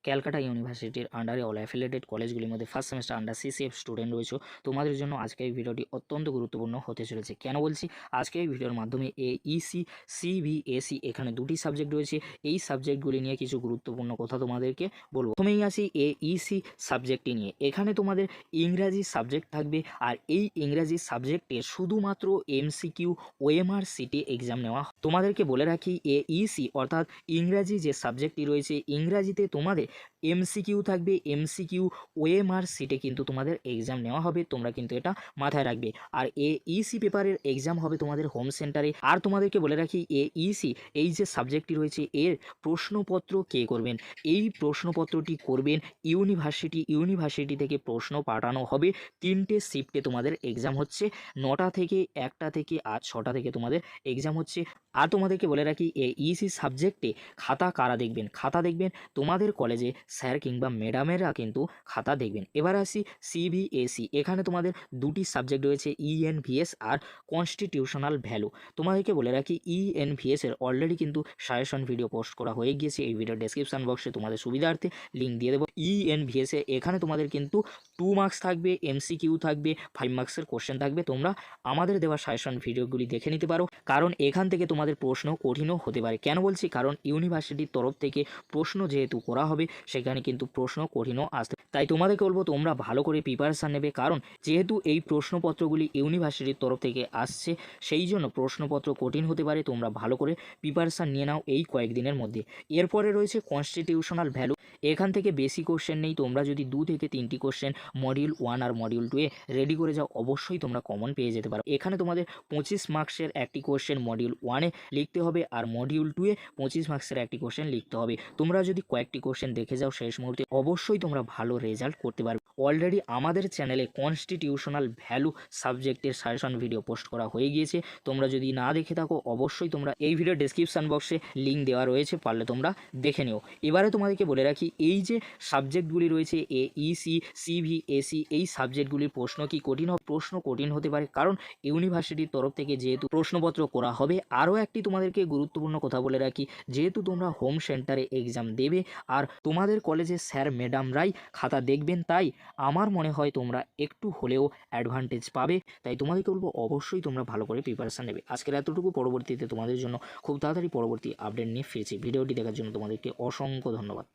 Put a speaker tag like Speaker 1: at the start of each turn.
Speaker 1: ক্যালকাটা ইউনিভার্সিটির আন্ডারে all affiliated কলেজগুলির মধ্যে first semester under CCF student রয়েছে, তোমাদের জন্য আজকে এই ভিডিওটি অত্যন্ত গুরুত্বপূর্ণ হতে চলেছে। কেন বলছি? আজকে এই ভিডিওর মাধ্যমে এইসি, সিবিএসই এখানে দুটি সাবজেক্ট রয়েছে। এই সাবজেক্টগুলি নিয়ে কিছু গুরুত্বপূর্ণ কথা তোমাদেরকে বলবো। প্রথমেই আসি এইসি সাবজেক্টটি নিয়ে। এখানে তোমাদের ইংরাজি সাবজেক্ট থাকবে, আর এই ইংরাজি সাবজেক্টে শুধুমাত্র এমসিকিউ ওএমআর সিটি এক্সাম নেওয়া। তোমাদেরকে বলে রাখি, এইসি অর্থাৎ ইংরাজি যে সাবজেক্টটি রয়েছে, ইংরাজিতে তোমাদের এমসিকিউ থাকবে। এমসিকিউ ওএমআর সিটে কিন্তু তোমাদের এক্সাম নেওয়া হবে, তোমরা কিন্তু এটা মাথায় রাখবে। আর এইসি পেপারের এক্সাম হবে তোমাদের হোম সেন্টারে। আর তোমাদেরকে বলে রাখি, এইসি এই যে সাবজেক্টটি রয়েছে এর প্রশ্নপত্র কে করবেন? এই প্রশ্নপত্রটি করবেন ইউনিভার্সিটি থেকে প্রশ্ন পাঠানো হবে। 3টে শিফটে তোমাদের এক্সাম হচ্ছে, 9টা থেকে 1টা থেকে আজ 6টা থেকে তোমাদের এক্সাম হচ্ছে। আর তোমাদেরকে বলে রাখি, এইসি সাবজেক্টে খাতা কারা দেখবেন? খাতা দেখবেন তোমাদের কলেজে স্যার কিংবা ম্যাডামেরা কিন্তু খাতা দেখবেন। এবার আসি সিবিএসই। এখানে তোমাদের দুটি সাবজেক্ট রয়েছে, ইএনভিএস আর কনস্টিটিউশনাল ভ্যালু। তোমাদেরকে বলে রাখি, ইএনভিএস এর অলরেডি কিন্তু সাজেশন ভিডিও পোস্ট করা হয়ে গিয়েছে। এই ভিডিও ডেসক্রিপশন বক্সে তোমাদের সুবিধার্থে লিঙ্ক দিয়ে দেবো। ইএনভিএস এ এখানে তোমাদের কিন্তু 2 মার্কস থাকবে, এমসিকিউ থাকবে, 5 মার্কসের কোশ্চেন থাকবে। তোমরা আমাদের দেওয়া সাজেশন ভিডিওগুলি দেখে নিতে পারো, কারণ এখান থেকে তোমাদের প্রশ্ন কঠিনও হতে পারে। কেন বলছি? কারণ ইউনিভার্সিটির তরফ থেকে প্রশ্ন যেহেতু করা হবে, সেখানে কিন্তু প্রশ্ন কঠিনও আসতে। তাই তোমাদেরকে বলবো তোমরা ভালো করে প্রিপারেশান নেবে, কারণ যেহেতু এই প্রশ্নপত্রগুলি ইউনিভার্সিটির তরফ থেকে আসছে, সেই জন্য প্রশ্নপত্র কঠিন হতে পারে। তোমরা ভালো করে প্রিপারেশান নিয়ে নাও এই কয়েকদিনের মধ্যে। এরপরে রয়েছে কনস্টিটিউশনাল ভ্যালু। এখান থেকে বেশি কোশ্চেন নেই, তোমরা যদি 2 থেকে 3টি কোশ্চেন মডিউল 1 আর মডিউল 2 এ রেডি করে যাও, অবশ্যই তোমরা কমন পেয়ে যেতে পারো। এখানে তোমাদের 25 মার্কসের একটি কোশ্চেন মডিউল 1 এ লিখতে হবে, আর মডিউল 2 এ 25 মার্কসের একটি কোশ্চেন লিখতে হবে। তোমরা যদি কয়েকটি কোশ্চেন দেখে যাও শেষ মুহূর্তে, অবশ্যই তোমরা ভালো রেজাল্ট করতে পারবে। অলরেডি আমাদের চ্যানেলে কনস্টিটিউশনাল ভ্যালু সাবজেক্টের সাজেশন ভিডিও পোস্ট করা হয়ে গিয়েছে। তোমরা যদি না দেখে থাকো, অবশ্যই তোমরা এই ভিডিও ডেসক্রিপশন বক্সে লিঙ্ক দেওয়া রয়েছে, পারলে তোমরা দেখে নিও। এবারে তোমাদেরকে বলে রাখি, এই যে সাবজেক্টগুলি রয়েছে এইসি, সিবিএসই, এই সাবজেক্টগুলির প্রশ্ন কি কঠিন হবে? প্রশ্ন কঠিন হতে পারে, কারণ ইউনিভার্সিটির তরফ থেকে যেহেতু প্রশ্নপত্র করা হবে। আরও একটি তোমাদেরকে গুরুত্বপূর্ণ কথা বলে রাখি, যেহেতু তোমরা হোম সেন্টারে এক্সাম দেবে আর তোমাদের কলেজে স্যার ম্যাডামরাই খাতা দেখবেন, তাই আমার মনে হয় তোমরা একটু হলেও অ্যাডভান্টেজ পাবে। তাই তোমাদেরকে বলবো, অবশ্যই তোমরা ভালো করে প্রিপারেশান নেবে। আজকের এতটুকু, পরবর্তীতে তোমাদের জন্য খুব তাড়াতাড়ি পরবর্তী আপডেট নিয়ে ফিরেছি। ভিডিওটি দেখার জন্য তোমাদেরকে অসংখ্য ধন্যবাদ।